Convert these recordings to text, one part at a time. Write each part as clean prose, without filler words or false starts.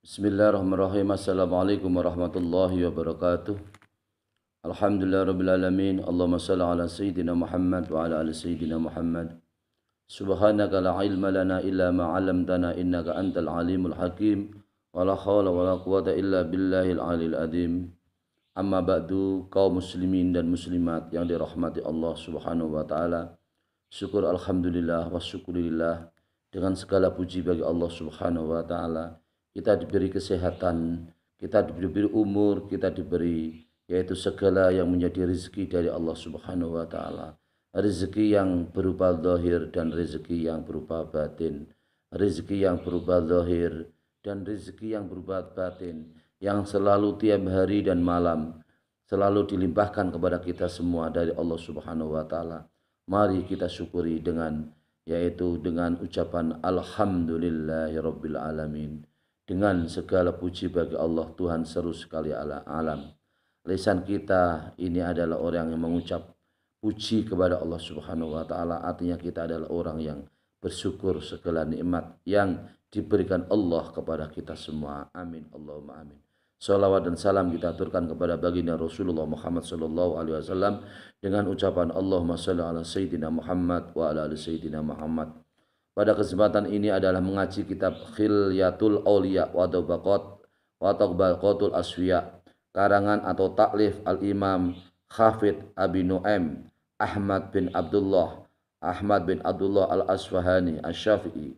Bismillahirrahmanirrahim. Assalamualaikum warahmatullahi wabarakatuh. Alhamdulillah rabbil alamin. Allahumma shalli ala sayyidina Muhammad wa ala ali sayyidina Muhammad. Subhanaka la ilma lana illa ma 'allamtana innaka antal alimul hakim. Wa la haula wa la quwata illa billahil aliyil azim. Amma ba'du, kaum muslimin dan muslimat yang dirahmati Allah Subhanahu wa taala. Syukur alhamdulillah wa syukurillah, dengan segala puji bagi Allah Subhanahu wa taala. Kita diberi kesehatan, kita diberi umur, kita diberi yaitu segala yang menjadi rezeki dari Allah Subhanahu wa taala. Rezeki yang berupa zahir dan rezeki yang berupa batin. Rezeki yang berupa zahir dan rezeki yang berupa batin, yang selalu tiap hari dan malam selalu dilimpahkan kepada kita semua dari Allah Subhanahu wa taala. Mari kita syukuri dengan ucapan alhamdulillahirabbil alamin. Dengan segala puji bagi Allah, Tuhan seru sekali alam. Lisan kita ini adalah orang yang mengucap puji kepada Allah Subhanahu wa taala. Artinya kita adalah orang yang bersyukur segala nikmat yang diberikan Allah kepada kita semua. Amin Allahumma amin. Salawat dan salam kita aturkan kepada baginda Rasulullah Muhammad sallallahu alaihi wasallam dengan ucapan Allahumma shalli ala sayyidina Muhammad wa ala ali sayyidina Muhammad. Pada kesempatan ini adalah mengaji kitab Khilyatul Auliya wa Tabaqatul Asfiya, karangan atau taklif Al-Imam Hafidz Abi Nu'aim Ahmad bin Abdullah Al-Asfahani Asy-Syafi'i.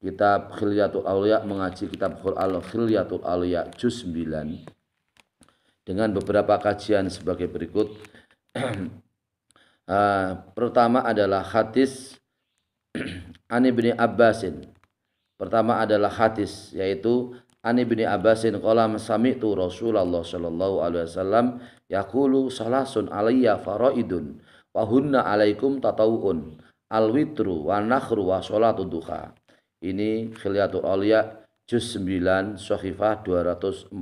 Kitab Khilyatul Auliya mengaji kitab Khilyatul Auliya juz 9 dengan beberapa kajian sebagai berikut. Pertama adalah hadis Ani bin Abbasin. Pertama adalah hadis, yaitu Ani bin Abbasin qala sami'tu Rasulullah sallallahu alaihi wasallam yaqulu salasun alayya faraidun wa hunna alaikum tatawun al-witru wa nakhru wa sholatu duha. Ini Khilyatul Auliya juz 9 Shahifah 243.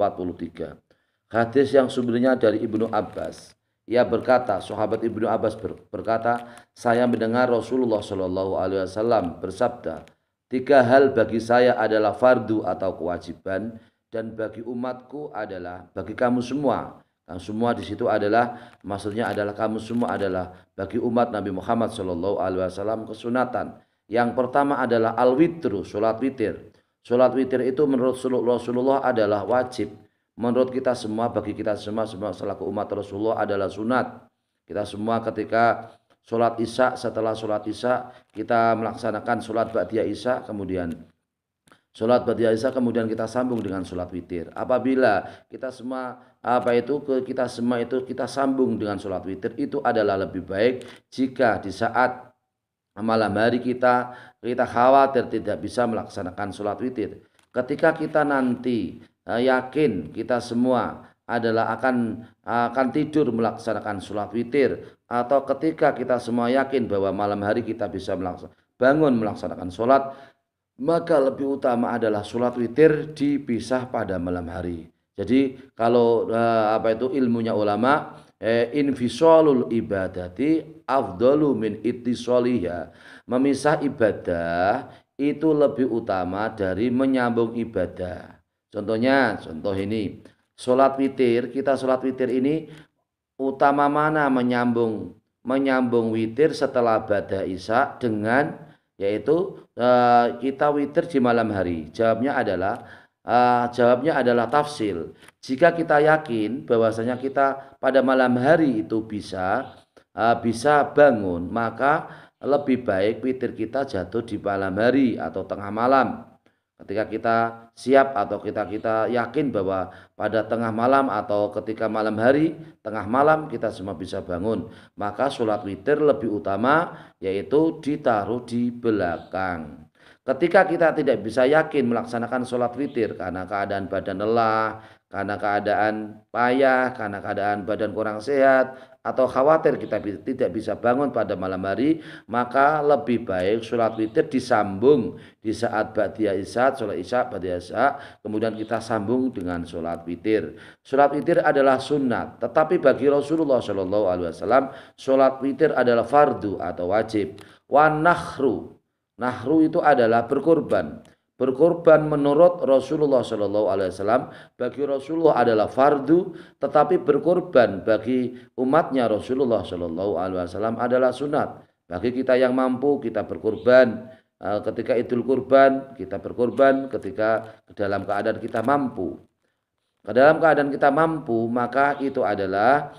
Hadis yang sumbernya dari Ibnu Abbas. Ia berkata, sahabat Ibnu Abbas berkata, saya mendengar Rasulullah Shallallahu Alaihi Wasallam bersabda, 3 hal bagi saya adalah fardu atau kewajiban, dan bagi umatku adalah bagi kamu semua. Kamu semua di situ adalah, maksudnya adalah kamu semua adalah bagi umat Nabi Muhammad Shallallahu Alaihi Wasallam kesunatan. Yang pertama adalah al-witru, sholat witir. Sholat witir itu menurut Rasulullah adalah wajib. Menurut kita semua, bagi kita semua selaku umat Rasulullah adalah sunat. Kita semua ketika sholat isya, setelah sholat isya kita melaksanakan sholat ba'diyah isya, kemudian kita sambung dengan sholat witir. Apabila kita semua kita sambung dengan sholat witir, itu adalah lebih baik jika di saat malam hari kita khawatir tidak bisa melaksanakan sholat witir. Ketika kita nanti yakin kita semua adalah akan tidur melaksanakan sholat witir, atau ketika kita semua yakin bahwa malam hari kita bisa bangun melaksanakan sholat, maka lebih utama adalah sholat witir dipisah pada malam hari. Jadi kalau ilmunya ulama, infisalul ibadati afdalu min ittisaliha, memisah ibadah itu lebih utama dari menyambung ibadah. Contoh ini, sholat witir, kita sholat witir ini utama mana menyambung witir setelah ba'da isya dengan yaitu kita witir di malam hari. Jawabnya adalah tafsil. Jika kita yakin bahwasanya kita pada malam hari itu bisa bangun, maka lebih baik witir kita jatuh di malam hari atau tengah malam. Ketika kita siap atau kita yakin bahwa pada tengah malam atau ketika malam hari, tengah malam kita semua bisa bangun, maka sholat witir lebih utama, yaitu ditaruh di belakang. Ketika kita tidak bisa yakin melaksanakan sholat witir karena keadaan badan lelah, karena keadaan payah, karena keadaan badan kurang sehat, atau khawatir kita tidak bisa bangun pada malam hari, maka lebih baik sholat witir disambung di saat ba'diyah isya, sholat isya, ba'diyah isya, kemudian kita sambung dengan sholat witir. Sholat witir adalah sunnat, tetapi bagi Rasulullah Shallallahu Alaihi Wasallam sholat witir adalah fardu atau wajib. Wa nahru itu adalah berkurban. Berkorban menurut Rasulullah Shallallahu Alaihi Wasallam bagi Rasulullah adalah fardu, tetapi berkorban bagi umatnya Rasulullah Shallallahu Alaihi Wasallam adalah sunat. Bagi kita yang mampu kita berkorban ketika Idul Kurban, kita berkorban ketika dalam keadaan kita mampu. Dalam keadaan kita mampu maka itu adalah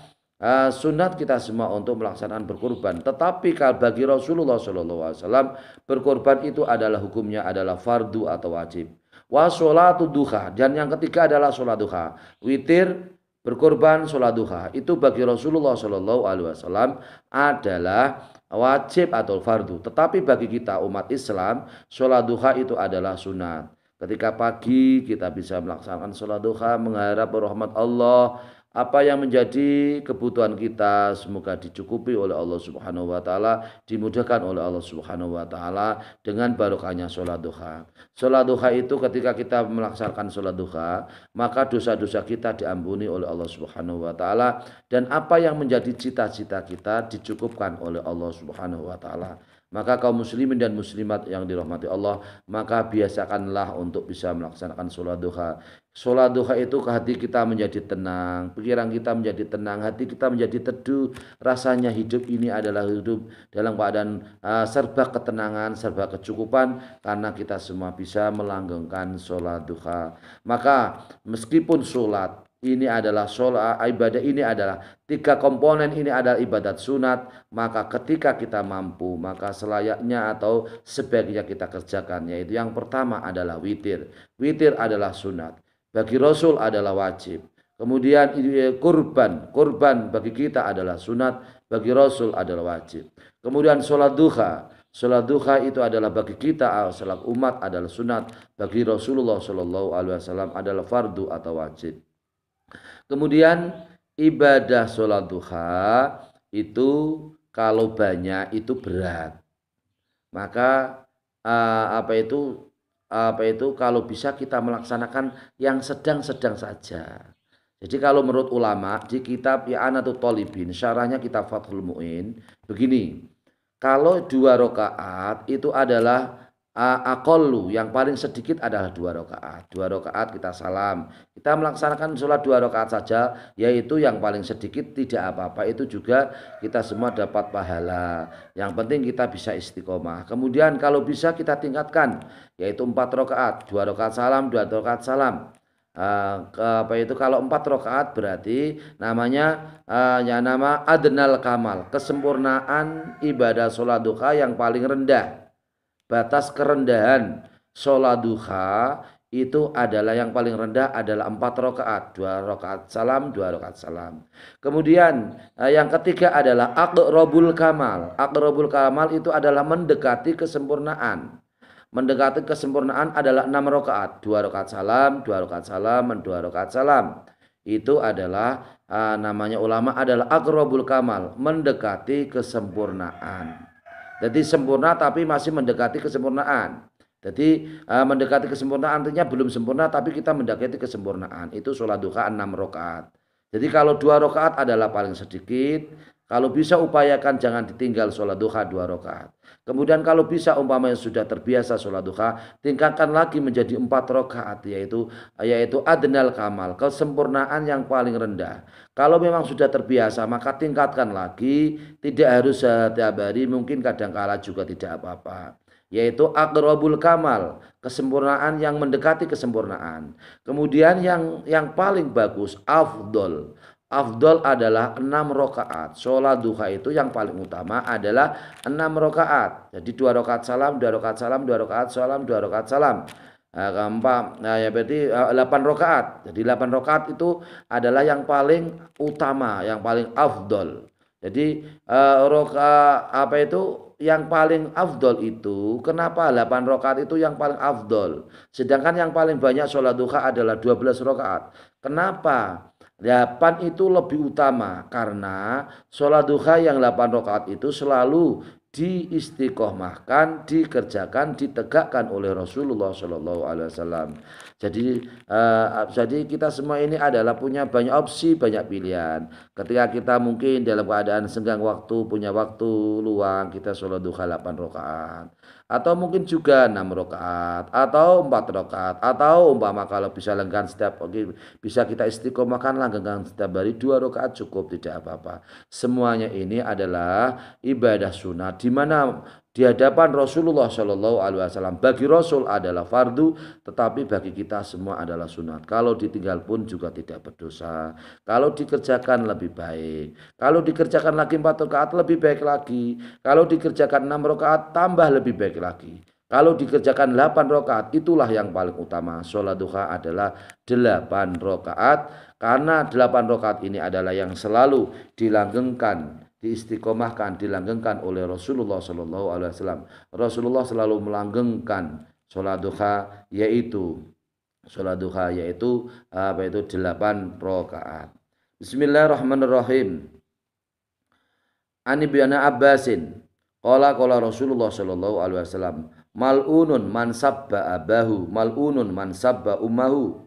sunat kita semua untuk melaksanakan berkorban. Tetapi kalau bagi Rasulullah SAW berkorban itu adalah hukumnya adalah fardu atau wajib. Wa sholatu duha, dan yang ketiga adalah sholat duha. Witir, berkorban, sholat duha itu bagi Rasulullah SAW adalah wajib atau fardu. Tetapi bagi kita umat Islam sholat duha itu adalah sunat. Ketika pagi kita bisa melaksanakan sholat duha mengharap rahmat Allah. Apa yang menjadi kebutuhan kita semoga dicukupi oleh Allah Subhanahu wa taala, dimudahkan oleh Allah Subhanahu wa taala dengan barokahnya sholat duha. Sholat duha itu ketika kita melaksanakan sholat duha, maka dosa-dosa kita diampuni oleh Allah Subhanahu wa taala dan apa yang menjadi cita-cita kita dicukupkan oleh Allah Subhanahu wa taala. Maka kaum muslimin dan muslimat yang dirahmati Allah, maka biasakanlah untuk bisa melaksanakan sholat duha. Sholat duha itu hati kita menjadi tenang, pikiran kita menjadi tenang, hati kita menjadi teduh. Rasanya hidup ini adalah hidup dalam keadaan serba ketenangan, serba kecukupan karena kita semua bisa melanggengkan sholat duha. Maka meskipun sholat ini adalah sholat, ibadah ini adalah tiga komponen ini adalah ibadat sunat, maka ketika kita mampu maka selayaknya atau sebaiknya kita kerjakan, yaitu yang pertama adalah witir. Witir adalah sunat, bagi Rasul adalah wajib. Kemudian kurban bagi kita adalah sunat, bagi Rasul adalah wajib. Kemudian sholat duha. Sholat duha itu adalah bagi kita salat umat adalah sunat, bagi Rasulullah Shallallahu Alaihi Wasallam adalah fardu atau wajib. Kemudian ibadah sholat duha itu kalau banyak itu berat. Maka apa itu kalau bisa kita melaksanakan yang sedang-sedang saja. Jadi kalau menurut ulama di kitab I'anatul Thalibin, syarahnya kitab Fathul Mu'in, begini. Kalau 2 rakaat itu adalah aqallu, yang paling sedikit adalah 2 rakaat. 2 rakaat kita salam. Kita melaksanakan sholat 2 rakaat saja, yaitu yang paling sedikit tidak apa-apa. Itu juga kita semua dapat pahala. Yang penting kita bisa istiqomah. Kemudian kalau bisa kita tingkatkan, yaitu 4 rakaat. 2 rakaat salam, 2 rakaat salam. Kalau 4 rakaat berarti namanya nama adnal kamal, kesempurnaan ibadah sholat duha yang paling rendah. Batas kerendahan sholat duha itu adalah yang paling rendah adalah 4 rakaat, 2 rakaat salam, 2 rakaat salam. Kemudian yang ketiga adalah aqrabul kamal. Aqrabul kamal itu adalah mendekati kesempurnaan. Mendekati kesempurnaan adalah 6 rakaat, 2 rakaat salam, 2 rakaat salam, 2 rakaat salam. Itu adalah namanya ulama adalah aqrabul kamal, mendekati kesempurnaan. Jadi sempurna tapi masih mendekati kesempurnaan. Jadi mendekati kesempurnaan artinya belum sempurna tapi kita mendekati kesempurnaan. Itu sholat duha 6 rakaat. Jadi kalau 2 rakaat adalah paling sedikit. Kalau bisa upayakan jangan ditinggal sholat duha 2 rakaat. Kemudian kalau bisa umpamanya sudah terbiasa sholat duha, tingkatkan lagi menjadi 4 rakaat, yaitu adnal kamal, kesempurnaan yang paling rendah. Kalau memang sudah terbiasa maka tingkatkan lagi, tidak harus setiap hari, mungkin kadang-kala juga tidak apa-apa. Yaitu aqrabul kamal, kesempurnaan yang mendekati kesempurnaan. Kemudian yang paling bagus afdol. Afdol adalah 6 rakaat. Sholat duha itu yang paling utama adalah 6 rakaat. Jadi 2 rakaat salam, 2 rakaat salam, 2 rakaat salam, 2 rakaat salam. Keempat, ya berarti 8 rakaat. Jadi 8 rakaat itu adalah yang paling utama, yang paling afdol. Jadi yang paling afdol itu, kenapa 8 rakaat itu yang paling afdol? Sedangkan yang paling banyak sholat duha adalah 12 rakaat. Kenapa? 8 itu lebih utama karena sholat duha yang 8 rakaat itu selalu diistiqomahkan, dikerjakan, ditegakkan oleh Rasulullah Shallallahu Alaihi Wasallam. Jadi kita semua ini adalah punya banyak opsi, banyak pilihan. Ketika kita mungkin dalam keadaan senggang waktu, punya waktu luang, kita sholat duha 8 rakaat. atau mungkin juga 6 rakaat atau 4 rakaat, atau umpama kalau bisa lenggan setiap bisa kita istiqomahkan langgengkan setiap hari 2 rakaat cukup, tidak apa-apa. Semuanya ini adalah ibadah sunat di mana di hadapan Rasulullah Shallallahu Alaihi Wasallam bagi Rasul adalah fardu, tetapi bagi kita semua adalah sunat. Kalau ditinggal pun juga tidak berdosa. Kalau dikerjakan lebih baik. Kalau dikerjakan lagi 4 rakaat lebih baik lagi. Kalau dikerjakan 6 rakaat tambah lebih baik lagi. Kalau dikerjakan 8 rakaat itulah yang paling utama. Sholat duha adalah 8 rakaat karena 8 rakaat ini adalah yang selalu dilanggengkan, diistiqomahkan, dilanggengkan oleh Rasulullah Shallallahu Alaihi Wasallam. Rasulullah selalu melanggengkan sholat duha yaitu apa itu 8 rakaat. Bismillahirrahmanirrahim. Ani Ibnu Abbasin qala Rasulullah Shallallahu Alaihi Wasallam mal'unun man sabba abahu mal'unun man sabba ummahu.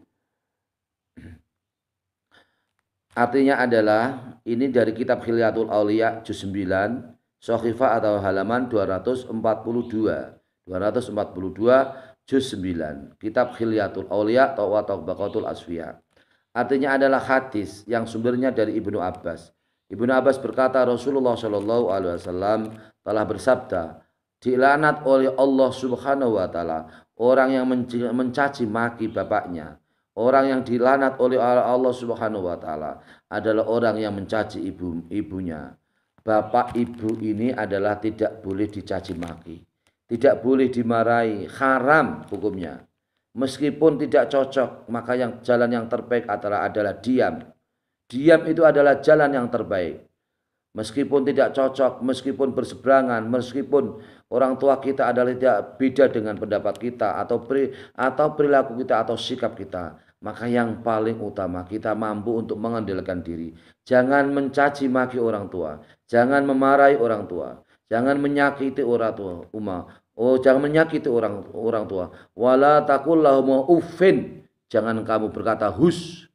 Artinya adalah ini dari kitab Khilyatul Auliya juz 9 Sohifah atau halaman 242 juz 9 kitab Khilyatul Auliya atau Tabaqatul Asfiya. Artinya adalah hadis yang sumbernya dari Ibnu Abbas. Ibnu Abbas berkata Rasulullah Shallallahu Alaihi Wasallam telah bersabda, dilaknat oleh Allah Subhanahu Wa Taala orang yang mencaci maki bapaknya. Orang yang dilaknat oleh Allah Subhanahu Wa Taala adalah orang yang mencaci ibunya. Bapak ibu ini adalah tidak boleh dicaci maki, tidak boleh dimarahi, haram hukumnya. Meskipun tidak cocok, maka jalan yang terbaik adalah diam. Diam itu adalah jalan yang terbaik. Meskipun tidak cocok, meskipun berseberangan, meskipun orang tua kita adalah tidak beda dengan pendapat kita atau perilaku kita atau sikap kita, maka yang paling utama kita mampu untuk mengendalikan diri. Jangan mencaci maki orang tua, jangan memarahi orang tua, jangan menyakiti orang tua. Jangan menyakiti orang tua. Wala taqul lahum uffin. Jangan kamu berkata hus.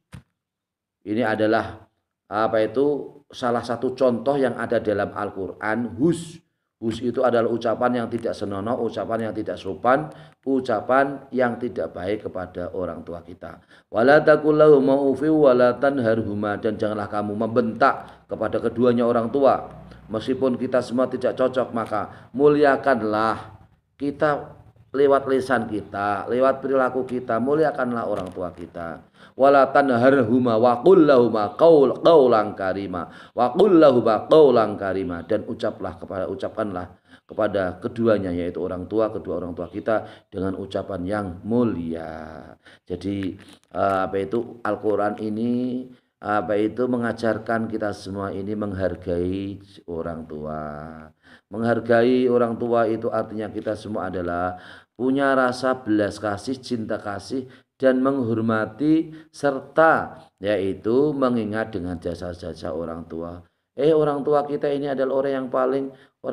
Ini adalah salah satu contoh yang ada dalam Al-Qur'an. Hus itu adalah ucapan yang tidak senonoh, ucapan yang tidak sopan, ucapan yang tidak baik kepada orang tua kita. Wala taqul lahum uffin wala tanharhuma, dan janganlah kamu membentak kepada keduanya orang tua. Meskipun kita semua tidak cocok, maka muliakanlah kita lewat lisan kita, lewat perilaku kita, muliakanlah orang tua kita. Wala tanharhuma wa qul lahuma qaulan karima. Wa qul lahuma qaulan karima, dan ucapkanlah kepada keduanya yaitu kedua orang tua kita dengan ucapan yang mulia. Jadi Al-Qur'an ini mengajarkan kita semua ini menghargai orang tua. Menghargai orang tua itu artinya kita semua adalah punya rasa belas kasih, cinta kasih, dan menghormati serta yaitu mengingat dengan jasa-jasa orang tua. Orang tua kita ini adalah orang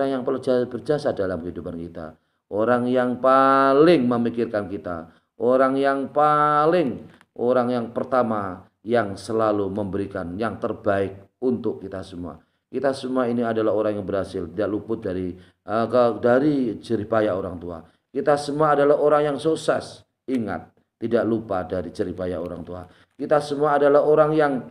yang berjasa dalam kehidupan kita. Orang yang paling memikirkan kita. Orang yang pertama yang selalu memberikan yang terbaik untuk kita semua. Kita semua ini adalah orang yang berhasil, tidak luput dari jerih payah orang tua. Kita semua adalah orang yang sukses. Ingat, tidak lupa dari jerih payah orang tua. Kita semua adalah orang yang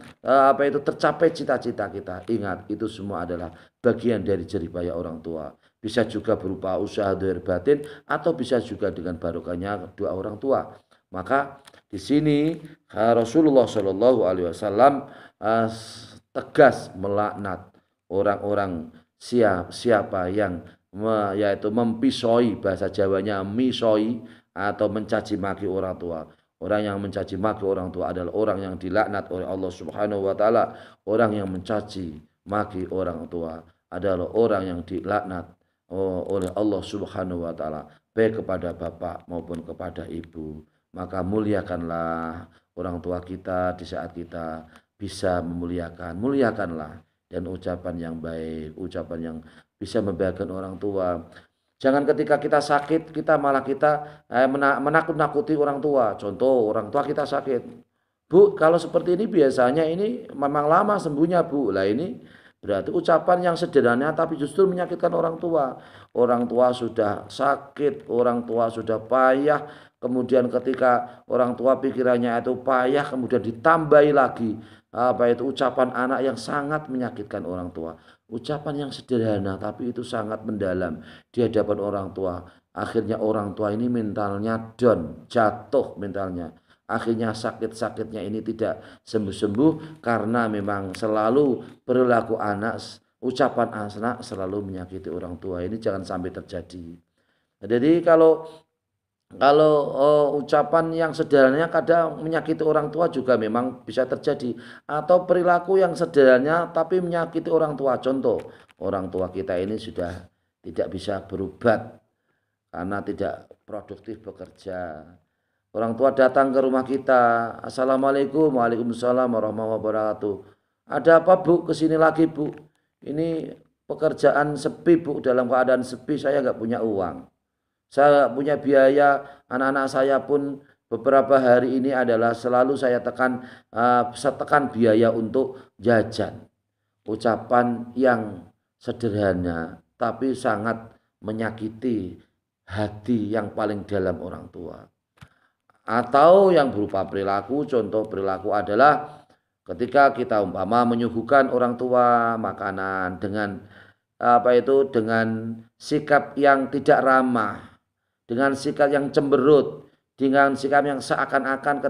tercapai cita-cita kita. Ingat, itu semua adalah bagian dari jerih payah orang tua. Bisa juga berupa usaha zahir batin atau bisa juga dengan barokahnya doa orang tua. Maka di sini Rasulullah Shallallahu Alaihi Wasallam tegas melaknat orang-orang siapa yang yaitu mempisoi, bahasa Jawanya misoi atau mencaci maki orang tua. Orang yang mencaci maki orang tua adalah orang yang dilaknat oleh Allah Subhanahu Wa Taala. Orang yang mencaci maki orang tua adalah orang yang dilaknat oleh Allah Subhanahu Wa Taala, baik kepada bapak maupun kepada ibu. Maka muliakanlah orang tua kita di saat kita bisa muliakanlah. Dan ucapan yang baik, ucapan yang bisa membahagiakan orang tua. Jangan ketika kita sakit, kita malah menakut-nakuti orang tua. Contoh, orang tua kita sakit. Bu, kalau seperti ini biasanya ini memang lama sembuhnya, Bu. Lah ini Berarti ucapan yang sederhana tapi justru menyakitkan orang tua. Orang tua sudah sakit, orang tua sudah payah, kemudian ketika orang tua pikirannya itu payah, kemudian ditambahi lagi apa itu ucapan anak yang sangat menyakitkan orang tua. Ucapan yang sederhana tapi itu sangat mendalam di hadapan orang tua. Akhirnya orang tua ini mentalnya down, jatuh mentalnya. Akhirnya sakit-sakitnya ini tidak sembuh-sembuh karena memang selalu perilaku anak, ucapan anak selalu menyakiti orang tua. Ini jangan sampai terjadi. Jadi kalau ucapan yang sederhana kadang menyakiti orang tua juga memang bisa terjadi, atau perilaku yang sederhana tapi menyakiti orang tua. Contoh, orang tua kita ini sudah tidak bisa berobat karena tidak produktif bekerja. Orang tua datang ke rumah kita, Assalamualaikum, Waalaikumsalam warahmatullahi wabarakatuh. Ada apa Bu? Kesini lagi Bu. Ini pekerjaan sepi Bu, dalam keadaan sepi saya nggak punya uang. Saya nggak punya biaya, anak-anak saya pun beberapa hari ini adalah selalu saya tekan biaya untuk jajan. Ucapan yang sederhana tapi sangat menyakiti hati yang paling dalam orang tua. Atau yang berupa perilaku, contoh perilaku adalah ketika kita umpama menyuguhkan orang tua makanan dengan dengan sikap yang tidak ramah, dengan sikap yang cemberut, dengan sikap yang seakan-akan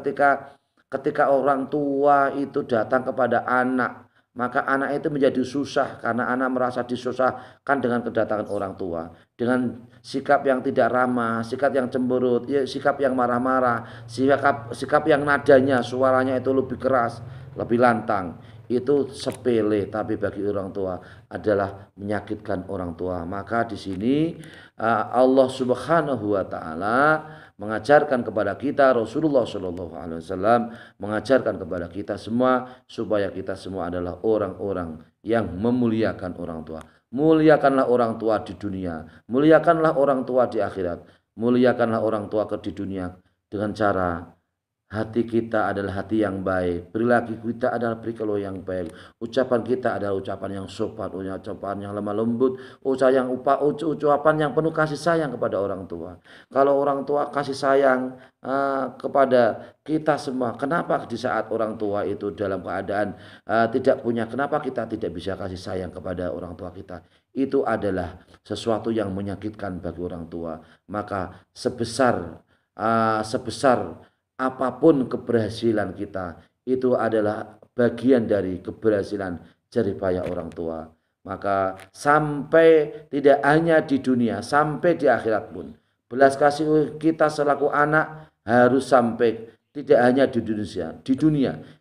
ketika orang tua itu datang kepada anak, maka anak itu menjadi susah karena anak merasa disusahkan dengan kedatangan orang tua. Dengan sikap yang tidak ramah, sikap yang cemberut, sikap yang marah-marah, sikap yang nadanya, suaranya itu lebih keras, lebih lantang. Itu sepele tapi bagi orang tua adalah menyakitkan orang tua. Maka di sini Allah Subhanahu wa taala mengajarkan kepada kita, Rasulullah Shallallahu Alaihi Wasallam mengajarkan kepada kita semua supaya kita semua adalah orang-orang yang memuliakan orang tua. Muliakanlah orang tua di dunia, muliakanlah orang tua di akhirat, muliakanlah orang tua di dunia dengan cara hati kita adalah hati yang baik, perilaku kita adalah perilaku yang baik, ucapan kita adalah ucapan yang sopan, ucapan yang lemah lembut, ucapan yang penuh kasih sayang kepada orang tua. Kalau orang tua kasih sayang kepada kita semua, kenapa di saat orang tua itu dalam keadaan tidak punya, kenapa kita tidak bisa kasih sayang kepada orang tua kita? Itu adalah sesuatu yang menyakitkan bagi orang tua. Maka sebesar apapun keberhasilan kita, itu adalah bagian dari keberhasilan jerih payah orang tua. Maka sampai tidak hanya di dunia, sampai di akhirat pun, belas kasih kita selaku anak harus sampai tidak hanya di dunia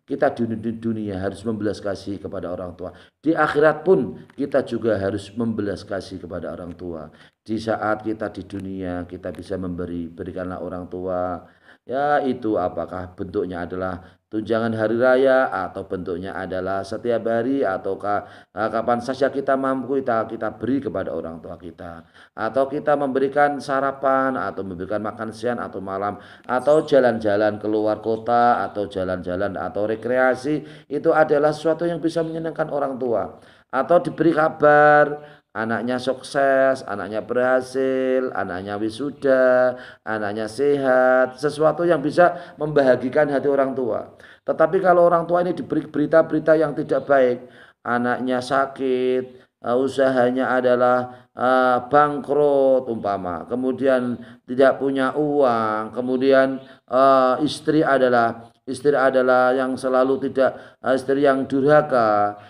kita di dunia harus membelas kasih kepada orang tua. Di akhirat pun kita juga harus membelas kasih kepada orang tua. Di saat kita di dunia kita bisa berikanlah orang tua. Ya itu apakah bentuknya adalah tunjangan hari raya atau bentuknya adalah setiap hari ataukah kapan saja kita mampu kita beri kepada orang tua kita, atau kita memberikan sarapan atau memberikan makan siang atau malam atau jalan-jalan keluar kota atau jalan-jalan atau rekreasi, itu adalah sesuatu yang bisa menyenangkan orang tua. Atau diberi kabar anaknya sukses, anaknya berhasil, anaknya wisuda, anaknya sehat, sesuatu yang bisa membahagikan hati orang tua. Tetapi kalau orang tua ini diberi berita-berita yang tidak baik, anaknya sakit, usahanya adalah bangkrut umpama, kemudian tidak punya uang, kemudian istri adalah yang selalu tidak, istri yang durhaka.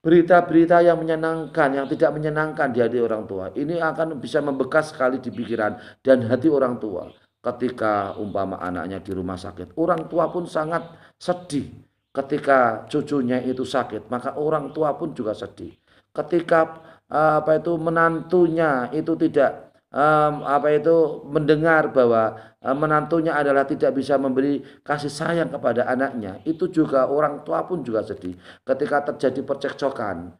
Berita-berita yang menyenangkan, yang tidak menyenangkan di hati orang tua, ini akan bisa membekas sekali di pikiran dan hati orang tua. Ketika umpama anaknya di rumah sakit, orang tua pun sangat sedih. Ketika cucunya itu sakit, maka orang tua pun juga sedih. Ketika menantunya itu tidak mendengar bahwa menantunya adalah tidak bisa memberi kasih sayang kepada anaknya, itu juga orang tua pun juga sedih. Ketika terjadi percekcokan,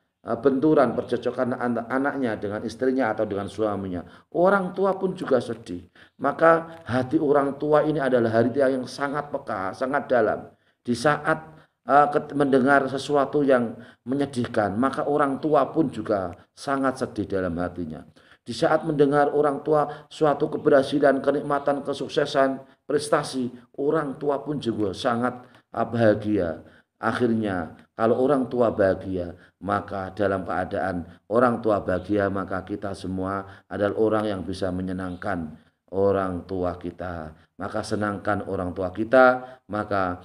percekcokan anaknya dengan istrinya atau dengan suaminya, orang tua pun juga sedih. Maka hati orang tua ini adalah hati yang sangat peka, sangat dalam. Di saat mendengar sesuatu yang menyedihkan, maka orang tua pun juga sangat sedih dalam hatinya. Di saat mendengar orang tua suatu keberhasilan, kenikmatan, kesuksesan, prestasi, orang tua pun juga sangat bahagia. Akhirnya kalau orang tua bahagia, maka dalam keadaan orang tua bahagia, maka kita semua adalah orang yang bisa menyenangkan orang tua kita. Maka senangkan orang tua kita, maka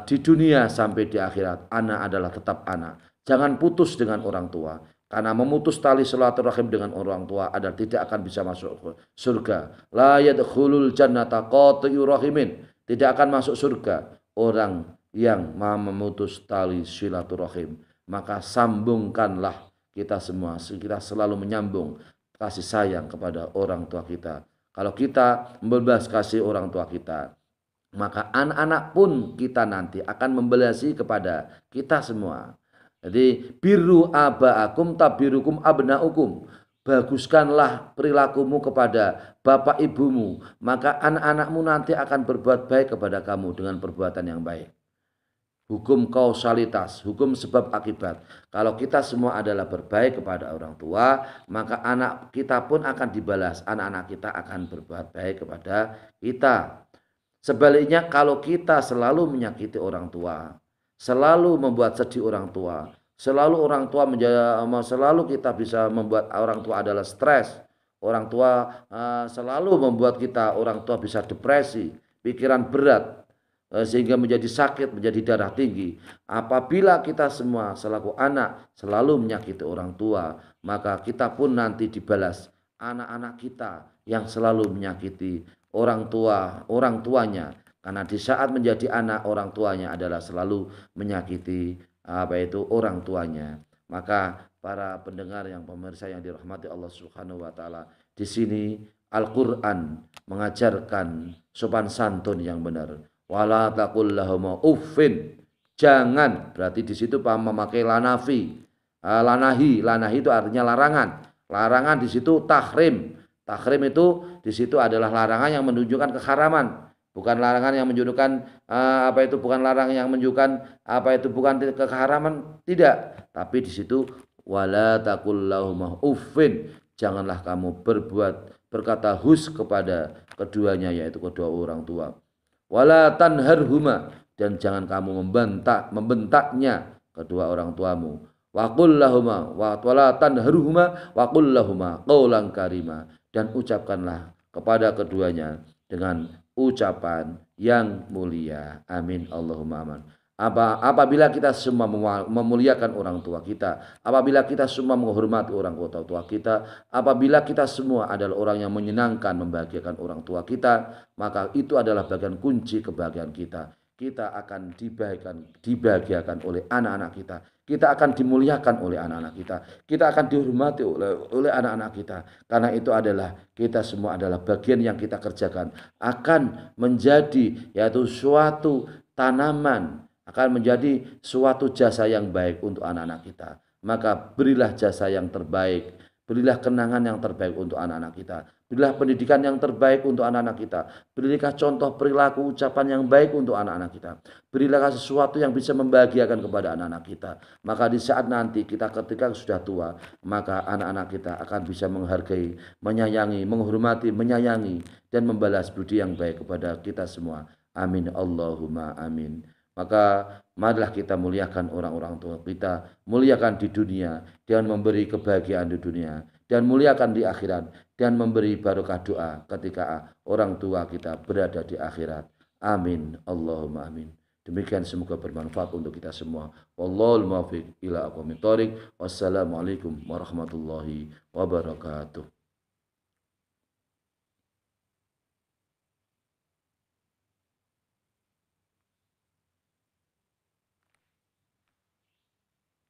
di dunia sampai di akhirat anak adalah tetap anak. Jangan putus dengan orang tua, karena memutus tali silaturahim dengan orang tua adalah tidak akan bisa masuk surga. La yadkhulul jannata qati'u rahimin. Tidak akan masuk surga orang yang memutus tali silaturahim. Maka sambungkanlah kita semua, kita selalu menyambung kasih sayang kepada orang tua kita. Kalau kita membalas kasih orang tua kita, maka anak-anak pun kita nanti akan membalasi kepada kita semua. Jadi biru abaakum tabirukum abnaukum. Baguskanlah perilakumu kepada bapak ibumu, maka anak-anakmu nanti akan berbuat baik kepada kamu dengan perbuatan yang baik. Hukum kausalitas, hukum sebab akibat. Kalau kita semua adalah berbaik kepada orang tua, maka anak kita pun akan dibalas. Anak-anak kita akan berbuat baik kepada kita. Sebaliknya kalau kita selalu menyakiti orang tua, selalu membuat sedih orang tua, selalu kita bisa membuat orang tua adalah stres. Orang tua selalu membuat kita, orang tua bisa depresi, pikiran berat, sehingga menjadi sakit, menjadi darah tinggi. Apabila kita semua selaku anak selalu menyakiti orang tua, maka kita pun nanti dibalas anak-anak kita yang selalu menyakiti orang tuanya. Karena di saat menjadi anak, orang tuanya adalah selalu menyakiti orang tuanya. Maka para pendengar yang pemirsa yang dirahmati Allah Subhanahu wa taala, di sini Al-Qur'an mengajarkan sopan santun yang benar. Wala taqul lahum uffin. Jangan, berarti di situ memakai lanafi. Lanahi itu artinya larangan. Larangan di situ tahrim. Tahrim itu di situ adalah larangan yang menunjukkan keharaman. Bukan larangan yang menunjukkan bukan larangan yang menunjukkan bukan keharaman, tidak. Tapi di situ wala taqul lahum uffin. Janganlah kamu berkata hus kepada keduanya, yaitu kedua orang tua. Wala tanharhuma, dan jangan kamu membentaknya kedua orang tuamu. Wa qul lahuma wala tanharhuma wa qul lahuma qaulan karima, dan ucapkanlah kepada keduanya dengan ucapan yang mulia. Amin Allahumma amin. Apabila kita semua memuliakan orang tua kita, apabila kita semua menghormati orang tua kita, apabila kita semua adalah orang yang menyenangkan, membahagiakan orang tua kita, maka itu adalah bagian kunci kebahagiaan kita. Kita akan dibahagiakan oleh anak-anak kita. Kita akan dimuliakan oleh anak-anak kita. Kita akan dihormati oleh anak-anak kita. Karena itu adalah kita semua adalah bagian yang kita kerjakan akan menjadi yaitu suatu tanaman, akan menjadi suatu jasa yang baik untuk anak-anak kita. Maka berilah jasa yang terbaik, berilah kenangan yang terbaik untuk anak-anak kita, berilah pendidikan yang terbaik untuk anak-anak kita, berilah contoh perilaku ucapan yang baik untuk anak-anak kita, berilah sesuatu yang bisa membahagiakan kepada anak-anak kita. Maka di saat nanti kita ketika sudah tua, maka anak-anak kita akan bisa menghargai, menyayangi, menghormati, menyayangi, dan membalas budi yang baik kepada kita semua. Amin Allahumma amin. Maka marilah kita muliakan orang-orang tua kita, muliakan di dunia dan memberi kebahagiaan di dunia, dan muliakan di akhirat dan memberi barokah doa ketika orang tua kita berada di akhirat. Amin Allahumma amin. Demikian semoga bermanfaat untuk kita semua. Wallahul muwaffiq ila aqwamit thoriq. Wassalamualaikum warahmatullahi wabarakatuh.